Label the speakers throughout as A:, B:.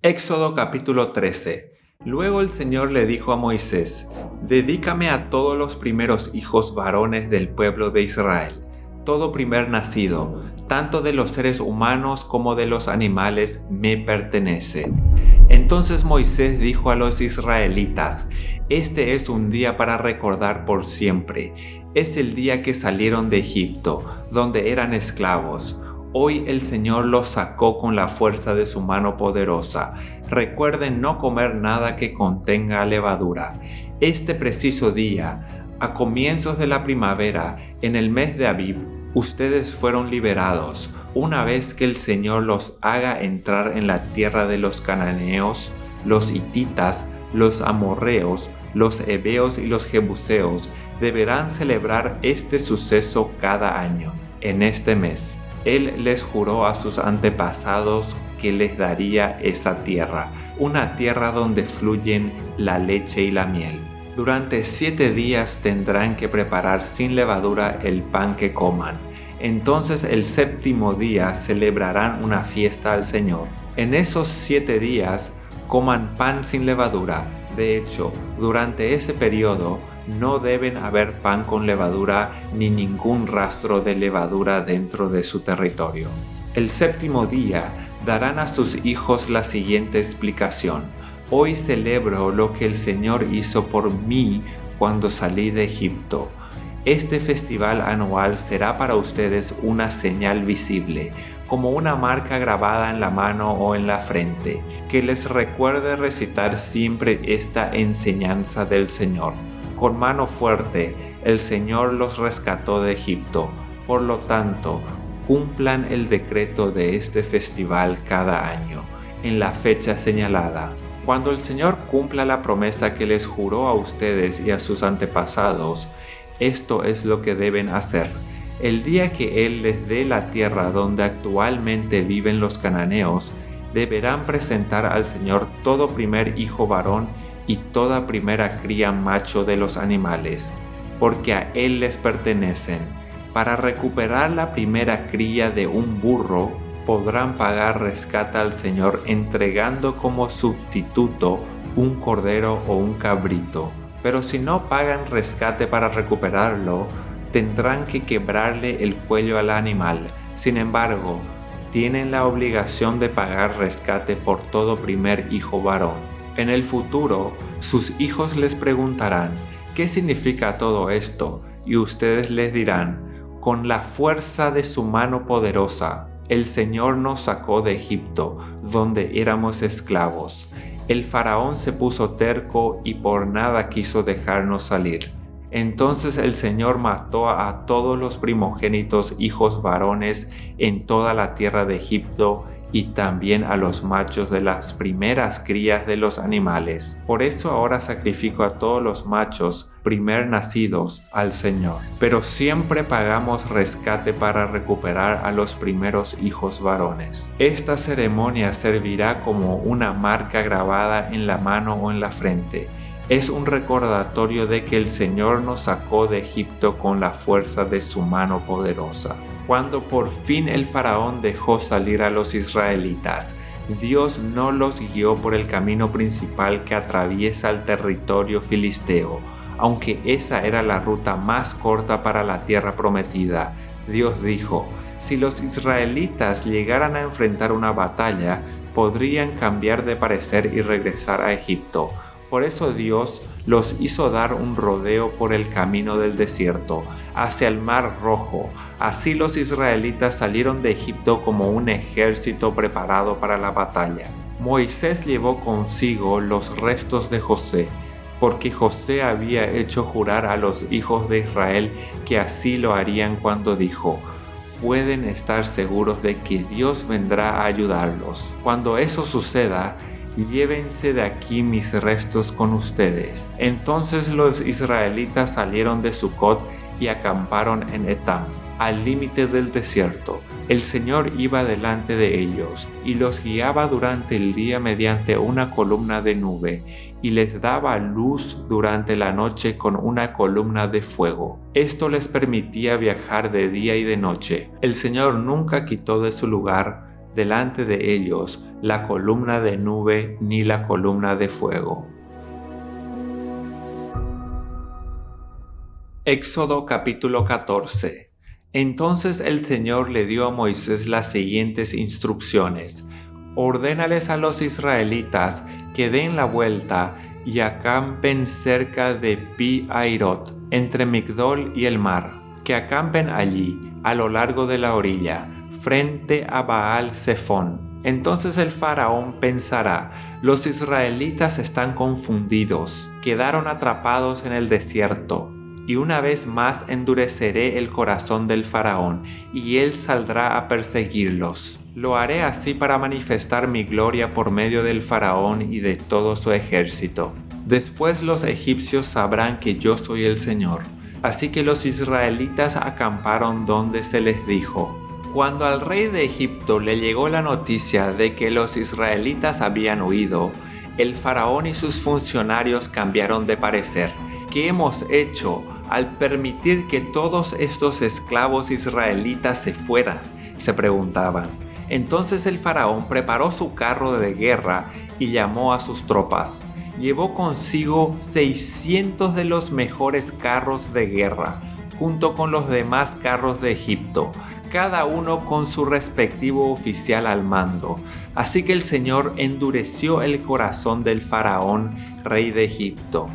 A: Éxodo capítulo 13. Luego el Señor le dijo a Moisés: Dedícame a todos los primeros hijos varones del pueblo de Israel, todo primer nacido, tanto de los seres humanos como de los animales, me pertenece. Entonces Moisés dijo a los israelitas: Este es un día para recordar por siempre. Es el día que salieron de Egipto, donde eran esclavos. Hoy el Señor los sacó con la fuerza de su mano poderosa. Recuerden no comer nada que contenga levadura. Este preciso día, a comienzos de la primavera, en el mes de Abib, ustedes fueron liberados. Una vez que el Señor los haga entrar en la tierra de los cananeos, los hititas, los amorreos, los heveos y los jebuseos, deberán celebrar este suceso cada año, en este mes. Él les juró a sus antepasados que les daría esa tierra, una tierra donde fluyen la leche y la miel. Durante 7 días tendrán que preparar sin levadura el pan que coman. Entonces el 7º día celebrarán una fiesta al Señor. En esos 7 días coman pan sin levadura. De hecho, durante ese periodo no deben haber pan con levadura ni ningún rastro de levadura dentro de su territorio. El 7º día darán a sus hijos la siguiente explicación: Hoy celebro lo que el Señor hizo por mí cuando salí de Egipto. Este festival anual será para ustedes una señal visible, como una marca grabada en la mano o en la frente, que les recuerde recitar siempre esta enseñanza del Señor. Con mano fuerte, el Señor los rescató de Egipto. Por lo tanto, cumplan el decreto de este festival cada año, en la fecha señalada. Cuando el Señor cumpla la promesa que les juró a ustedes y a sus antepasados, esto es lo que deben hacer. El día que Él les dé la tierra donde actualmente viven los cananeos, deberán presentar al Señor todo primer hijo varón y toda primera cría macho de los animales, porque a Él les pertenecen. Para recuperar la primera cría de un burro, podrán pagar rescate al Señor entregando como sustituto un cordero o un cabrito. Pero si no pagan rescate para recuperarlo, tendrán que quebrarle el cuello al animal. Sin embargo, tienen la obligación de pagar rescate por todo primer hijo varón. En el futuro, sus hijos les preguntarán: ¿qué significa todo esto? Y ustedes les dirán: con la fuerza de su mano poderosa, el Señor nos sacó de Egipto, donde éramos esclavos. El faraón se puso terco y por nada quiso dejarnos salir. Entonces el Señor mató a todos los primogénitos hijos varones en toda la tierra de Egipto y también a los machos de las primeras crías de los animales. Por eso ahora sacrifico a todos los machos primer nacidos al Señor. Pero siempre pagamos rescate para recuperar a los primeros hijos varones. Esta ceremonia servirá como una marca grabada en la mano o en la frente. Es un recordatorio de que el Señor nos sacó de Egipto con la fuerza de su mano poderosa. Cuando por fin el faraón dejó salir a los israelitas, Dios no los guió por el camino principal que atraviesa el territorio filisteo, aunque esa era la ruta más corta para la tierra prometida. Dios dijo: si los israelitas llegaran a enfrentar una batalla, podrían cambiar de parecer y regresar a Egipto. Por eso Dios los hizo dar un rodeo por el camino del desierto, hacia el Mar Rojo. Así los israelitas salieron de Egipto como un ejército preparado para la batalla. Moisés llevó consigo los restos de José, porque José había hecho jurar a los hijos de Israel que así lo harían cuando dijo: pueden estar seguros de que Dios vendrá a ayudarlos. Cuando eso suceda, llévense de aquí mis restos con ustedes. Entonces los israelitas salieron de Sucot y acamparon en Etam, al límite del desierto. El Señor iba delante de ellos y los guiaba durante el día mediante una columna de nube y les daba luz durante la noche con una columna de fuego. Esto les permitía viajar de día y de noche. El Señor nunca quitó de su lugar delante de ellos la columna de nube ni la columna de fuego. Éxodo capítulo 14. Entonces el Señor le dio a Moisés las siguientes instrucciones: ordénales a los israelitas que den la vuelta y acampen cerca de Pi-Hairot, entre Migdol y el mar, que acampen allí, a lo largo de la orilla, frente a Baal-Zephón. Entonces el faraón pensará: los israelitas están confundidos, quedaron atrapados en el desierto. Y una vez más endureceré el corazón del faraón, y él saldrá a perseguirlos. Lo haré así para manifestar mi gloria por medio del faraón y de todo su ejército. Después los egipcios sabrán que yo soy el Señor. Así que los israelitas acamparon donde se les dijo. Cuando al rey de Egipto le llegó la noticia de que los israelitas habían huido, el faraón y sus funcionarios cambiaron de parecer. ¿Qué hemos hecho al permitir que todos estos esclavos israelitas se fueran?, se preguntaban. Entonces el faraón preparó su carro de guerra y llamó a sus tropas. Llevó consigo 600 de los mejores carros de guerra, junto con los demás carros de Egipto, cada uno con su respectivo oficial al mando. Así que el Señor endureció el corazón del faraón, rey de Egipto,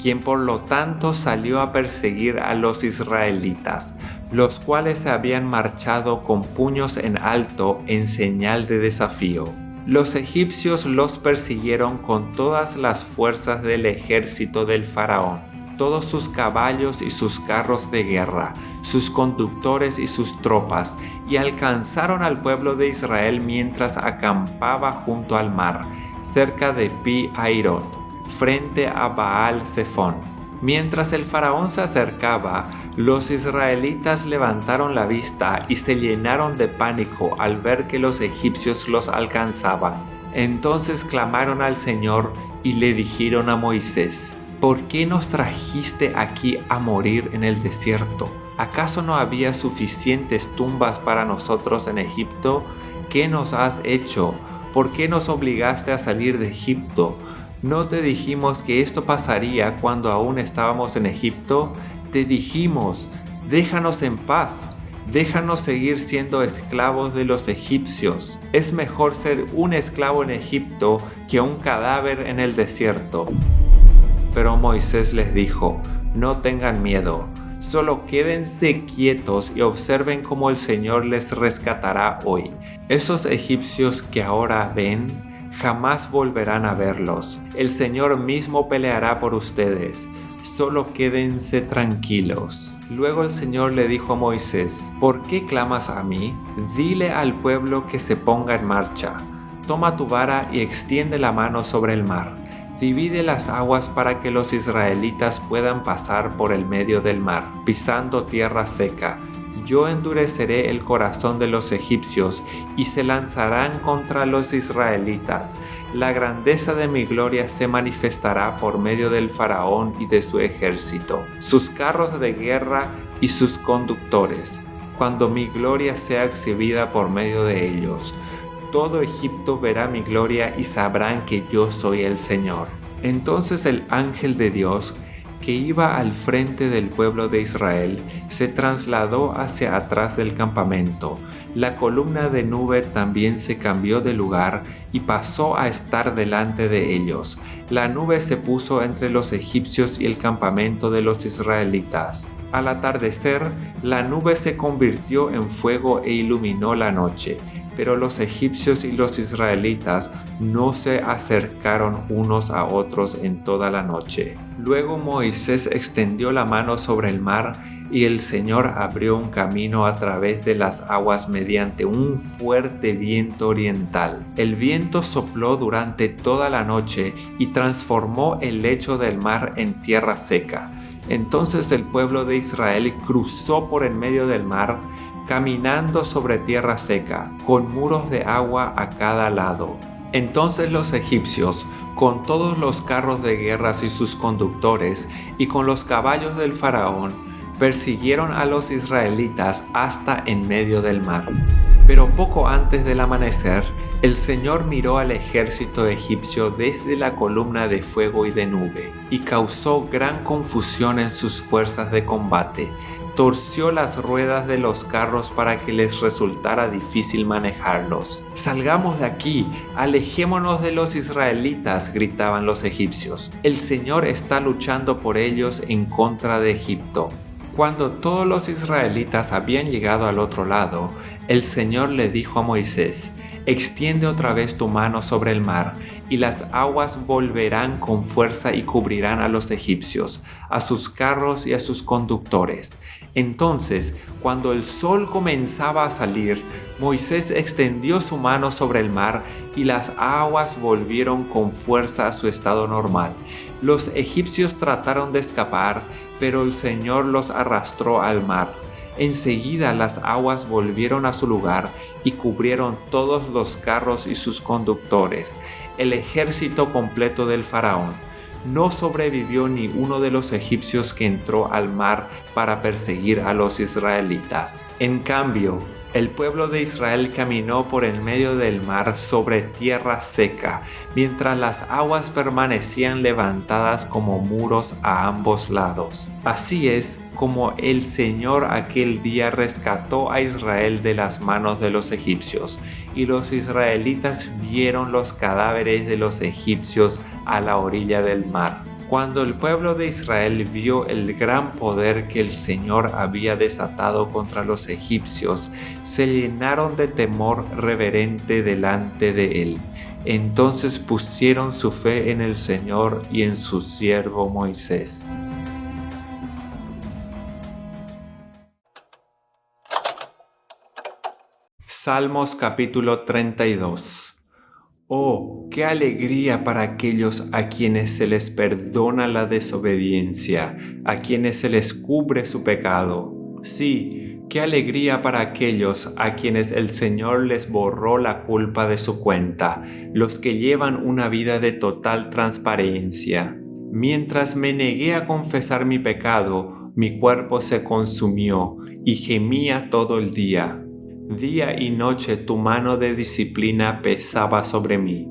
A: quien por lo tanto salió a perseguir a los israelitas, los cuales se habían marchado con puños en alto en señal de desafío. Los egipcios los persiguieron con todas las fuerzas del ejército del faraón, todos sus caballos y sus carros de guerra, sus conductores y sus tropas, y alcanzaron al pueblo de Israel mientras acampaba junto al mar, cerca de Pi-Hairot, frente a Baal-Zephón. Mientras el faraón se acercaba, los israelitas levantaron la vista y se llenaron de pánico al ver que los egipcios los alcanzaban. Entonces clamaron al Señor y le dijeron a Moisés: ¿por qué nos trajiste aquí a morir en el desierto? ¿Acaso no había suficientes tumbas para nosotros en Egipto? ¿Qué nos has hecho? ¿Por qué nos obligaste a salir de Egipto? ¿No te dijimos que esto pasaría cuando aún estábamos en Egipto? Te dijimos: déjanos en paz, déjanos seguir siendo esclavos de los egipcios. Es mejor ser un esclavo en Egipto que un cadáver en el desierto. Pero Moisés les dijo: no tengan miedo, solo quédense quietos y observen cómo el Señor les rescatará hoy. Esos egipcios que ahora ven, jamás volverán a verlos. El Señor mismo peleará por ustedes. Solo quédense tranquilos. Luego el Señor le dijo a Moisés: ¿por qué clamas a mí? Dile al pueblo que se ponga en marcha. Toma tu vara y extiende la mano sobre el mar. Divide las aguas para que los israelitas puedan pasar por el medio del mar, pisando tierra seca. Yo endureceré el corazón de los egipcios y se lanzarán contra los israelitas. La grandeza de mi gloria se manifestará por medio del faraón y de su ejército, sus carros de guerra y sus conductores, cuando mi gloria sea exhibida por medio de ellos. Todo Egipto verá mi gloria y sabrán que yo soy el Señor. Entonces el ángel de Dios, que iba al frente del pueblo de Israel, se trasladó hacia atrás del campamento. La columna de nube también se cambió de lugar y pasó a estar delante de ellos. La nube se puso entre los egipcios y el campamento de los israelitas. Al atardecer, la nube se convirtió en fuego e iluminó la noche. Pero los egipcios y los israelitas no se acercaron unos a otros en toda la noche. Luego Moisés extendió la mano sobre el mar y el Señor abrió un camino a través de las aguas mediante un fuerte viento oriental. El viento sopló durante toda la noche y transformó el lecho del mar en tierra seca. Entonces el pueblo de Israel cruzó por en medio del mar, caminando sobre tierra seca, con muros de agua a cada lado. Entonces los egipcios, con todos los carros de guerra y sus conductores, y con los caballos del faraón, persiguieron a los israelitas hasta en medio del mar. Pero poco antes del amanecer, el Señor miró al ejército egipcio desde la columna de fuego y de nube, y causó gran confusión en sus fuerzas de combate. Torció las ruedas de los carros para que les resultara difícil manejarlos. «¡Salgamos de aquí! ¡Alejémonos de los israelitas!», gritaban los egipcios. «El Señor está luchando por ellos en contra de Egipto». Cuando todos los israelitas habían llegado al otro lado, el Señor le dijo a Moisés: «Extiende otra vez tu mano sobre el mar, y las aguas volverán con fuerza y cubrirán a los egipcios, a sus carros y a sus conductores». Entonces, cuando el sol comenzaba a salir, Moisés extendió su mano sobre el mar y las aguas volvieron con fuerza a su estado normal. Los egipcios trataron de escapar, pero el Señor los arrastró al mar. Enseguida las aguas volvieron a su lugar y cubrieron todos los carros y sus conductores, el ejército completo del faraón. No sobrevivió ni uno de los egipcios que entró al mar para perseguir a los israelitas. En cambio, el pueblo de Israel caminó por el medio del mar sobre tierra seca, mientras las aguas permanecían levantadas como muros a ambos lados. Así es como el Señor aquel día rescató a Israel de las manos de los egipcios, y los israelitas vieron los cadáveres de los egipcios a la orilla del mar. Cuando el pueblo de Israel vio el gran poder que el Señor había desatado contra los egipcios, se llenaron de temor reverente delante de él. Entonces pusieron su fe en el Señor y en su siervo Moisés. Salmos capítulo 32. Oh, qué alegría para aquellos a quienes se les perdona la desobediencia, a quienes se les cubre su pecado. Sí, qué alegría para aquellos a quienes el Señor les borró la culpa de su cuenta, los que llevan una vida de total transparencia. Mientras me negué a confesar mi pecado, mi cuerpo se consumió y gemía todo el día. Día y noche tu mano de disciplina pesaba sobre mí.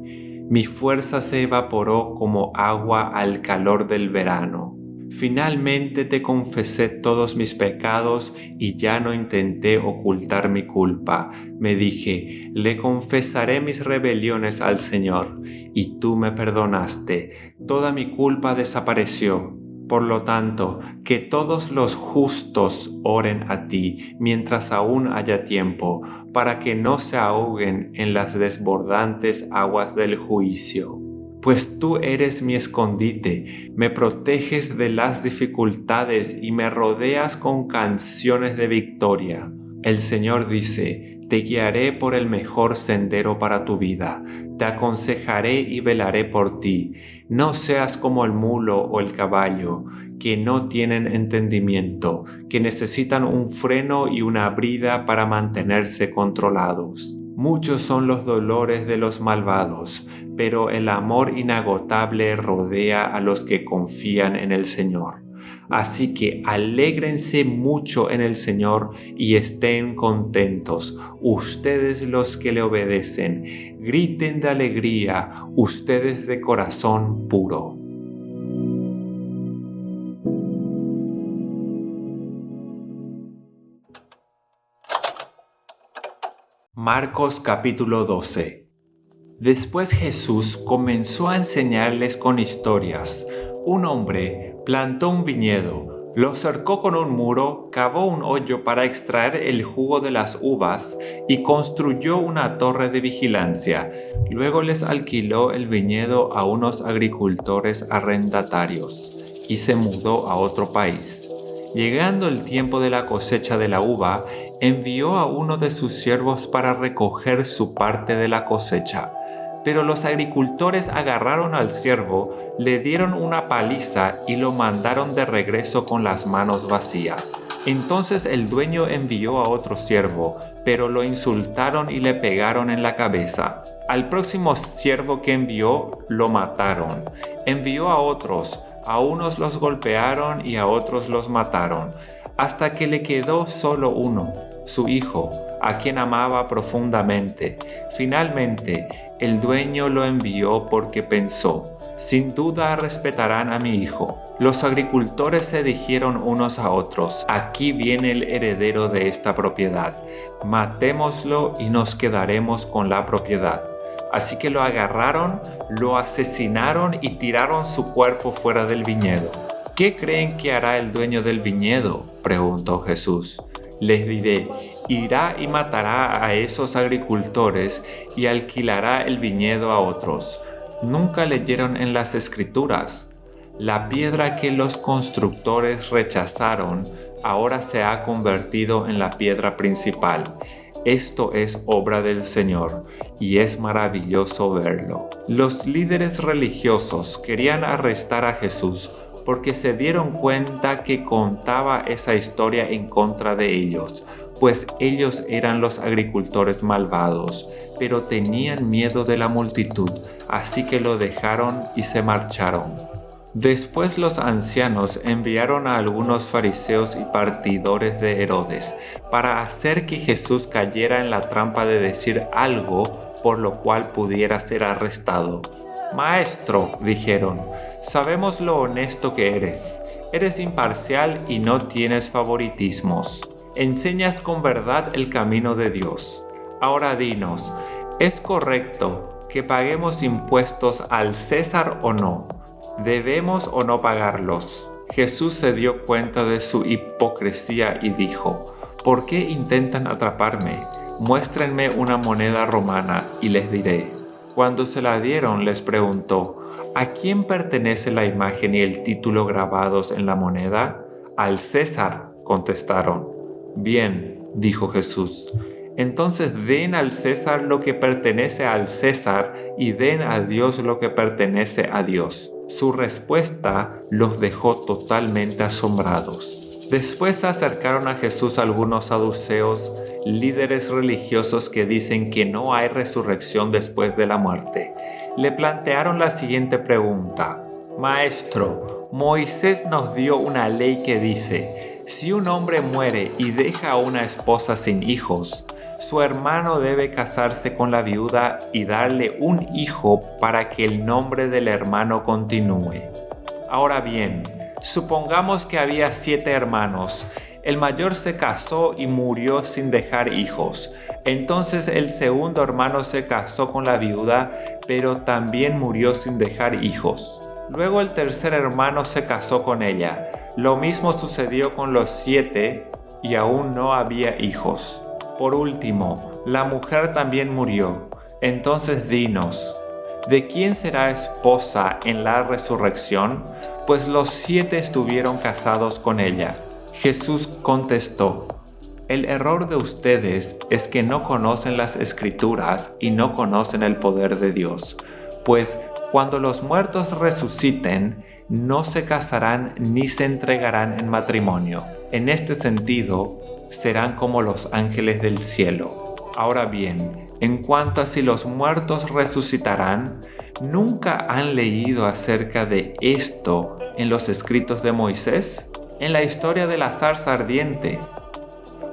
A: Mi fuerza se evaporó como agua al calor del verano. Finalmente te confesé todos mis pecados y ya no intenté ocultar mi culpa. Me dije, le confesaré mis rebeliones al Señor, y tú me perdonaste. Toda mi culpa desapareció. Por lo tanto, que todos los justos oren a ti mientras aún haya tiempo, para que no se ahoguen en las desbordantes aguas del juicio. Pues tú eres mi escondite, me proteges de las dificultades y me rodeas con canciones de victoria. El Señor dice, te guiaré por el mejor sendero para tu vida, te aconsejaré y velaré por ti. No seas como el mulo o el caballo, que no tienen entendimiento, que necesitan un freno y una brida para mantenerse controlados. Muchos son los dolores de los malvados, pero el amor inagotable rodea a los que confían en el Señor. Así que alégrense mucho en el Señor y estén contentos, ustedes los que le obedecen. Griten de alegría, ustedes de corazón puro. Marcos capítulo 12. Después Jesús comenzó a enseñarles con historias. Un hombre plantó un viñedo, lo cercó con un muro, cavó un hoyo para extraer el jugo de las uvas y construyó una torre de vigilancia. Luego les alquiló el viñedo a unos agricultores arrendatarios y se mudó a otro país. Llegando el tiempo de la cosecha de la uva, envió a uno de sus siervos para recoger su parte de la cosecha. Pero los agricultores agarraron al siervo, le dieron una paliza y lo mandaron de regreso con las manos vacías. Entonces el dueño envió a otro siervo, pero lo insultaron y le pegaron en la cabeza. Al próximo siervo que envió, lo mataron. Envió a otros, a unos los golpearon y a otros los mataron, hasta que le quedó solo uno, su hijo. a quien amaba profundamente. Finalmente, el dueño lo envió porque pensó: sin duda respetarán a mi hijo. Los agricultores se dijeron unos a otros: aquí viene el heredero de esta propiedad. Matémoslo y nos quedaremos con la propiedad. Así que lo agarraron, lo asesinaron y tiraron su cuerpo fuera del viñedo. ¿Qué creen que hará el dueño del viñedo?, preguntó Jesús. Les diré: irá y matará a esos agricultores y alquilará el viñedo a otros. ¿Nunca leyeron en las Escrituras? La piedra que los constructores rechazaron ahora se ha convertido en la piedra principal. Esto es obra del Señor, y es maravilloso verlo. Los líderes religiosos querían arrestar a Jesús porque se dieron cuenta que contaba esa historia en contra de ellos, pues ellos eran los agricultores malvados, pero tenían miedo de la multitud, así que lo dejaron y se marcharon. Después los ancianos enviaron a algunos fariseos y partidores de Herodes para hacer que Jesús cayera en la trampa de decir algo por lo cual pudiera ser arrestado. «Maestro», dijeron, «sabemos lo honesto que eres. Eres imparcial y no tienes favoritismos. Enseñas con verdad el camino de Dios. Ahora dinos, ¿es correcto que paguemos impuestos al César o no? ¿Debemos o no pagarlos?» Jesús se dio cuenta de su hipocresía y dijo: «¿Por qué intentan atraparme? Muéstrenme una moneda romana y les diré». Cuando se la dieron, les preguntó: «¿A quién pertenece la imagen y el título grabados en la moneda?» «Al César», contestaron. «Bien», dijo Jesús, «entonces den al César lo que pertenece al César y den a Dios lo que pertenece a Dios». Su respuesta los dejó totalmente asombrados. Después se acercaron a Jesús algunos saduceos, líderes religiosos que dicen que no hay resurrección después de la muerte. Le plantearon la siguiente pregunta: «Maestro, Moisés nos dio una ley que dice: si un hombre muere y deja a una esposa sin hijos, su hermano debe casarse con la viuda y darle un hijo para que el nombre del hermano continúe. Ahora bien, supongamos que había 7 hermanos. El mayor se casó y murió sin dejar hijos. Entonces el segundo hermano se casó con la viuda, pero también murió sin dejar hijos. Luego el tercer hermano se casó con ella. Lo mismo sucedió con los 7 y aún no había hijos. Por último, la mujer también murió. Entonces dinos, ¿de quién será esposa en la resurrección? Pues los 7 estuvieron casados con ella». Jesús contestó: «El error de ustedes es que no conocen las Escrituras y no conocen el poder de Dios. Pues cuando los muertos resuciten, no se casarán ni se entregarán en matrimonio. En este sentido, serán como los ángeles del cielo. Ahora bien, en cuanto a si los muertos resucitarán, ¿nunca han leído acerca de esto en los escritos de Moisés? En la historia de la zarza ardiente.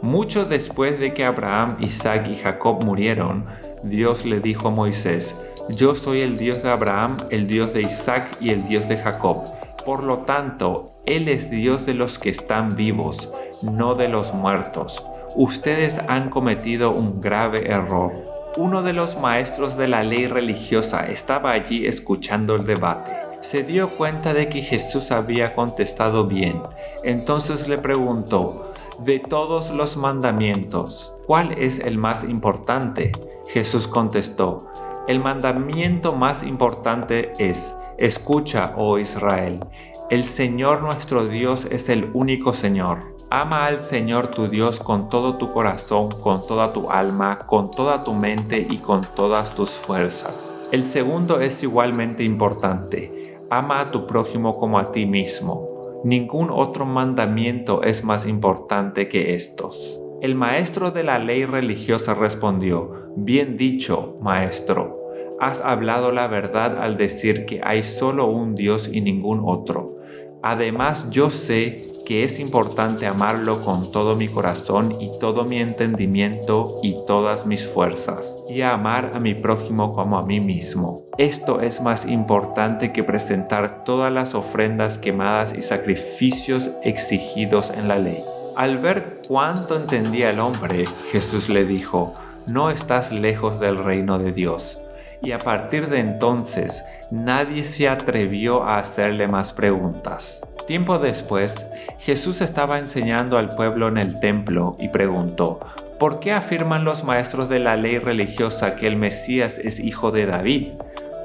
A: Mucho después de que Abraham, Isaac y Jacob murieron, Dios le dijo a Moisés: «Yo soy el Dios de Abraham, el Dios de Isaac y el Dios de Jacob. Por lo tanto, Él es Dios de los que están vivos, no de los muertos. Ustedes han cometido un grave error». Uno de los maestros de la ley religiosa estaba allí escuchando el debate. Se dio cuenta de que Jesús había contestado bien. Entonces le preguntó: «De todos los mandamientos, ¿cuál es el más importante?». Jesús contestó: «El mandamiento más importante es: escucha, oh Israel, el Señor nuestro Dios es el único Señor. Ama al Señor tu Dios con todo tu corazón, con toda tu alma, con toda tu mente y con todas tus fuerzas. El segundo es igualmente importante: ama a tu prójimo como a ti mismo. Ningún otro mandamiento es más importante que estos». El maestro de la ley religiosa respondió: «Bien dicho, maestro. Has hablado la verdad al decir que hay solo un Dios y ningún otro. Además, yo sé que es importante amarlo con todo mi corazón y todo mi entendimiento y todas mis fuerzas, y a amar a mi prójimo como a mí mismo. Esto es más importante que presentar todas las ofrendas quemadas y sacrificios exigidos en la ley. Al ver cuánto entendía el hombre, Jesús le dijo: no estás lejos del reino de Dios. Y a partir de entonces, nadie se atrevió a hacerle más preguntas. Tiempo después, Jesús estaba enseñando al pueblo en el templo y preguntó: ¿por qué afirman los maestros de la ley religiosa que el Mesías es hijo de David?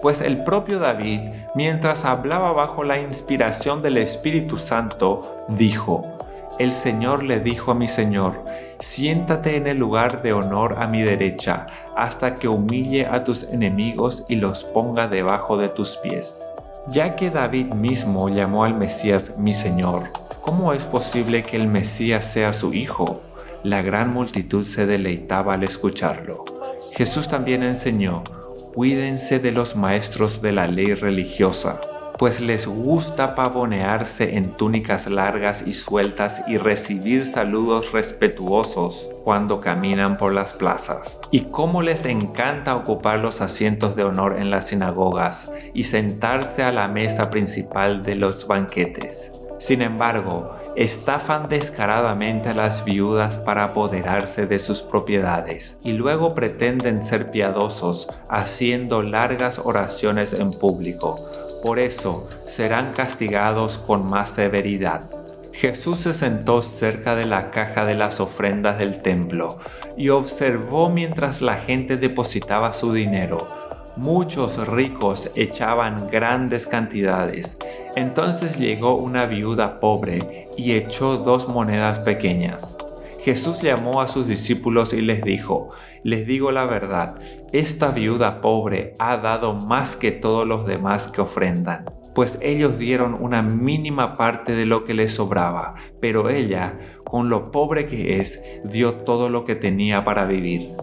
A: Pues el propio David, mientras hablaba bajo la inspiración del Espíritu Santo, dijo: el Señor le dijo a mi Señor: siéntate en el lugar de honor a mi derecha, hasta que humille a tus enemigos y los ponga debajo de tus pies. Ya que David mismo llamó al Mesías mi Señor, ¿cómo es posible que el Mesías sea su hijo? La gran multitud se deleitaba al escucharlo. Jesús también enseñó: cuídense de los maestros de la ley religiosa, pues les gusta pavonearse en túnicas largas y sueltas y recibir saludos respetuosos cuando caminan por las plazas. Y cómo les encanta ocupar los asientos de honor en las sinagogas y sentarse a la mesa principal de los banquetes. Sin embargo, estafan descaradamente a las viudas para apoderarse de sus propiedades y luego pretenden ser piadosos haciendo largas oraciones en público. Por eso serán castigados con más severidad. Jesús se sentó cerca de la caja de las ofrendas del templo y observó mientras la gente depositaba su dinero. Muchos ricos echaban grandes cantidades. Entonces llegó una viuda pobre y echó 2 monedas pequeñas. Jesús llamó a sus discípulos y les dijo: les digo la verdad, esta viuda pobre ha dado más que todos los demás que ofrendan, pues ellos dieron una mínima parte de lo que les sobraba, pero ella, con lo pobre que es, dio todo lo que tenía para vivir.